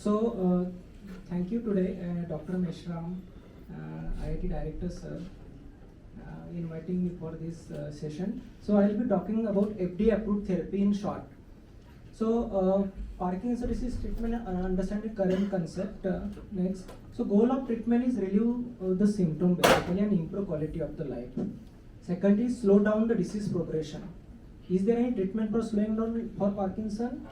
So, thank you today, Dr. Meshram, IIT Director Sir, inviting me for this session. So, I will be talking about FDA approved therapy in short. So, Parkinson disease treatment, understanding current concept. Next, so goal of treatment is relieve the symptom basically and improve quality of the life. Second is slow down the disease progression. Is there any treatment for slowing down for Parkinson?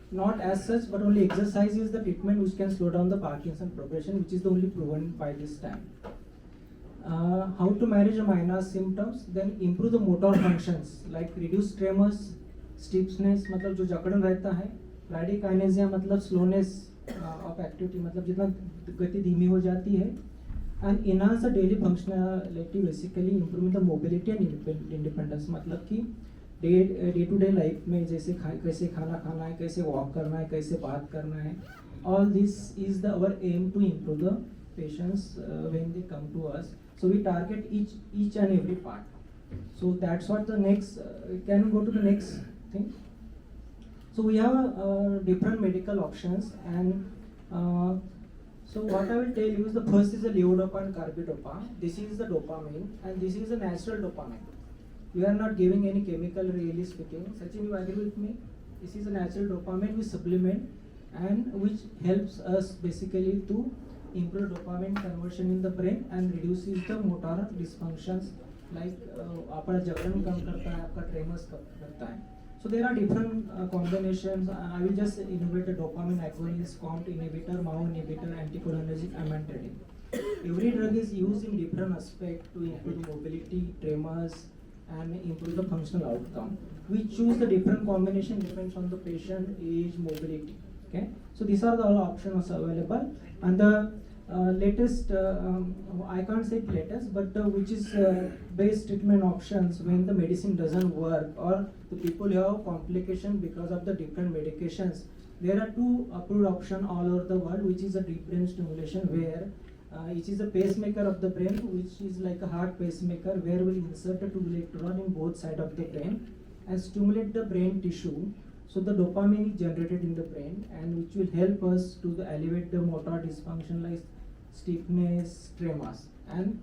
Not as such, but only exercise is the treatment which can slow down the Parkinson progression, which is the only proven by this time. How to manage the minor symptoms, then improve the motor functions like reduce tremors, stiffness मतलब जो जकड़न रहता है, bradykinesia मतलब slowness of activity मतलब जितना गति धीमी हो जाती है, and enhance the daily functionality basically improving the mobility and independence मतलब कि डे टू डे लाइफ में जैसे कैसे खाना खाना है, कैसे वॉक करना है, कैसे बात करना है, all this is the our aim to improve the patients when they come to us. So we target each and every part. So that's what the next. Can we go to the next thing? So we have different medical options, and so what I will tell you is the first is the levodopa and carbidopa. This is the dopamine, and this is the natural dopamine. We are not giving any chemical, really speaking. Sachin, you agree with me? This is a natural dopamine we supplement, and which helps us basically to improve dopamine conversion in the brain and reduces the motor dysfunctions like आपका जगरण कम करता है, आपका tremors कम करता है. So there are different combinations. I will just innovate a dopamine agonist, COMT inhibitor, MAO inhibitor, anticholinergic, amantadine. Every drug is used in different aspects to improve mobility, tremors, and improve the functional outcome. We choose the different combination depends on the patient age, mobility. Okay, so these are the all options available, and the latest I can't say latest, but which is best treatment options when the medicine doesn't work or the people have complication because of the different medications. There are two approved options all over the world, which is a deep brain stimulation where it is a pacemaker of the brain, which is like a heart pacemaker, where we insert a two electron in both sides of the brain and stimulate the brain tissue. So the dopamine is generated in the brain, and which will help us to elevate the motor dysfunction like stiffness, tremors. And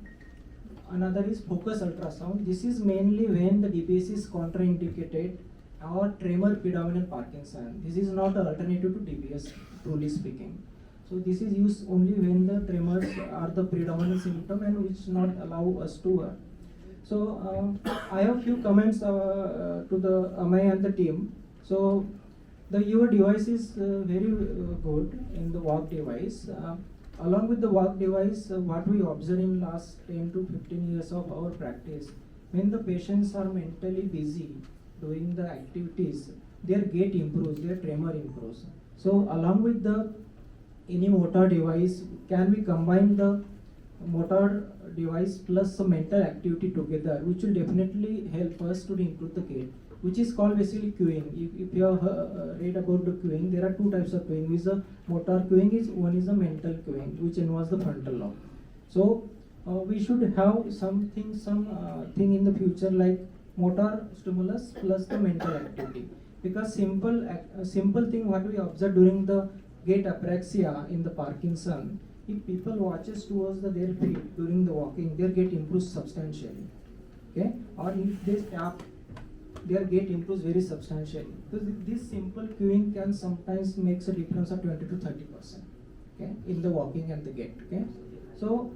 another is focus ultrasound. This is mainly when the DBS is contraindicated or tremor predominant Parkinson. This is not an alternative to DBS, truly speaking. So this is used only when the tremors are the predominant symptom and which not allow us to work. So I have few comments to the Amay and the team. So your device is very good in the walk device. Along with the walk device, what we observe in last 10 to 15 years of our practice, when the patients are mentally busy doing the activities, their gait improves, their tremor improves. So along with the any motor device, can we combine the motor device plus some mental activity together, which will definitely help us to improve the gait, which is called basically cueing. If you have read about the cueing, there are two types of cueing. Is a motor cueing, one is a mental cueing, which involves the frontal lobe. So we should have something thing in the future like motor stimulus plus the mental activity, because simple thing what we observe during the gait apraxia in the Parkinson, if people watches towards their feet during the walking, their gait improves substantially. Okay, or if they stop, their gait improves very substantially. Because this simple cueing can sometimes makes a difference of 20 to 30%. Okay, in the walking and the gait. Okay, so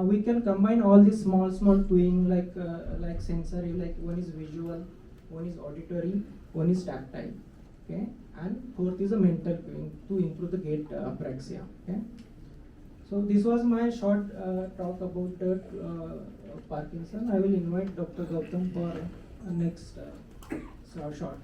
we can combine all these small cueing like sensory, like one is visual, one is auditory, one is tactile. Okay, and fourth is a mental cueing to improve the gait apraxia. Okay, so this was my short talk about Parkinson. I will invite Dr. Gautam for next short.